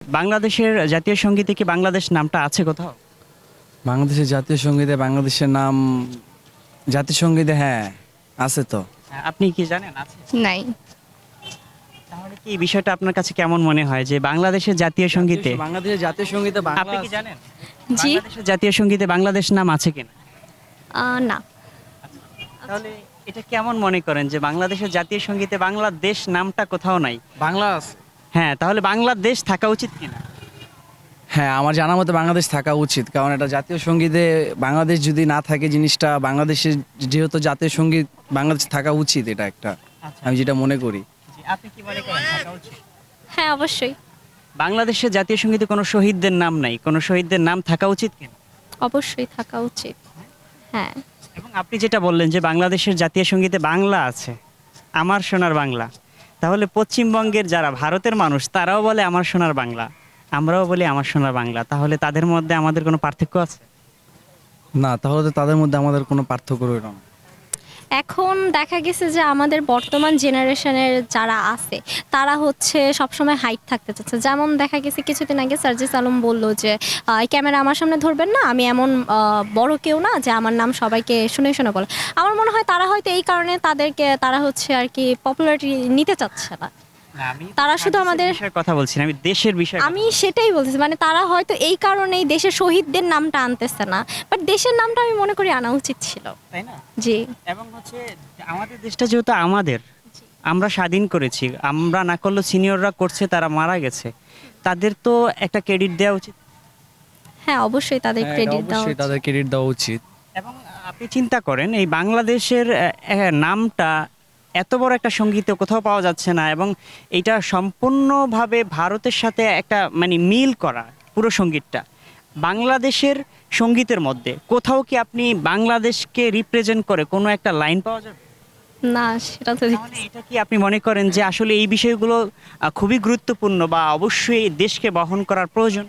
বাংলাদেশের জাতীয় সঙ্গীতে কি বাংলাদেশ নামটা আছে কোথাও? বাংলাদেশের জাতীয় সঙ্গীতে বাংলাদেশের নাম জাতীয় সঙ্গীতে হ্যাঁ আছে তো। হ্যাঁ, আপনি কি জানেন আছে? নাই। তাহলে কি এই বিষয়টা আপনার কাছে কেমন মনে হয় যে বাংলাদেশের জাতীয় সঙ্গীতে বাংলাদেশের জাতীয় সঙ্গীতে আপনি কি জানেন জি। বাংলাদেশের জাতীয় সঙ্গীতে বাংলাদেশ নাম আছে কিনা? না। তাহলে এটা কেমন মনে করেন যে বাংলাদেশের জাতীয় সঙ্গীতে বাংলাদেশ নামটা কোথাও নাই? বাংলা আছে। হ্যাঁ, তাহলে বাংলাদেশ থাকা উচিত কিনা? হ্যাঁ, আমার জানা মতে বাংলাদেশ থাকা উচিত, কারণ এটা জাতীয় সঙ্গীতে বাংলাদেশ যদি না থাকে জিনিসটা বাংলাদেশের যেহেতু জাতীয় সঙ্গীত বাংলাদেশ থাকা উচিত, এটা একটা আচ্ছা, আমি যেটা মনে করি। জি, আপনি কি মনে করেন থাকা উচিত? হ্যাঁ, অবশ্যই। বাংলাদেশের জাতীয় সঙ্গীতে কোনো শহীদদের নাম নাই, কোনো শহীদদের নাম থাকা উচিত কিনা? অবশ্যই থাকা উচিত। হ্যাঁ। এবং আপনি যেটা বললেন যে বাংলাদেশের জাতীয় সঙ্গীতে বাংলা আছে, আমার সোনার বাংলা, তাহলে পশ্চিমবঙ্গের যারা ভারতের মানুষ তারাও বলে আমার সোনার বাংলা, আমরাও বলি আমার সোনার বাংলা, তাহলে তাদের মধ্যে আমাদের কোনো পার্থক্য আছে? না, তাহলে তো তাদের মধ্যে আমাদের কোনো পার্থক্য রইল না। এখন দেখা গেছে যে আমাদের বর্তমান জেনারেশনের যারা আছে তারা হচ্ছে সবসময় হাইট থাকতে চাচ্ছে। যেমন দেখা গেছে কিছুদিন আগে সার্জিস আলম বলল যে এই ক্যামেরা আমার সামনে ধরবেন না, আমি এমন বড় কেউ না যে আমার নাম সবাইকে শুনে শুনে বলে। আমার মনে হয় তারা হয়তো এই কারণে তারা হচ্ছে আর কি পপুলারিটি নিতে চাচ্ছে না। তারা শুধু আমাদের কথা বলছি না, আমি দেশের বিষয়ে আমি সেটাই বলতেছি, মানে তারা হয়তো এই কারণেই দেশের শহীদদের নামটা আনতেছে না, বাট দেশের নামটা আমি মনে করি আনা উচিত ছিল। তাই না? জি। এবং হচ্ছে আমাদের দেশটা যেহেতু আমাদের, আমরা স্বাধীন করেছি, আমরা না করলে সিনিয়ররা করছে, তারা মারা গেছে, তাদের তো একটা ক্রেডিট দেওয়া উচিত। হ্যাঁ, অবশ্যই তাদের হ্যাঁ, এটা ক্রেডিট দেওয়া অবশ্যই উচিত। তাদের ক্রেডিট দেওয়া উচিত। এবং আপনি চিন্তা করেন এই বাংলাদেশের নামটা এত বড় একটা সঙ্গীতে কোথাও পাওয়া যাচ্ছে না, এবং এটা সম্পূর্ণভাবে ভারতের সাথে একটা মানে মিল করা পুরো সঙ্গীতটা বাংলাদেশের সঙ্গীতের মধ্যে কোথাও কি আপনি বাংলাদেশকে রিপ্রেজেন্ট করে কোনো একটা লাইন পাওয়া যাবে? না, সেটা তো তাহলে এটা কি আপনি মনে করেন যে আসলে এই বিষয়গুলো খুবই গুরুত্বপূর্ণ বা অবশ্যই এই দেশকে বহন করার প্রয়োজন?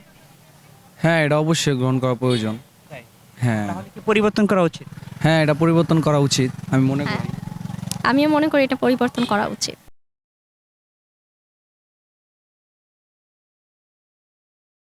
হ্যাঁ, এটা অবশ্যই গ্রহণ করা প্রয়োজন। হ্যাঁ, তাহলে কি পরিবর্তন করা উচিত? হ্যাঁ, এটা পরিবর্তন করা উচিত আমি মনে হ্যাঁ, করি। আমিও মনে করি এটা পরিবর্তন করা উচিত।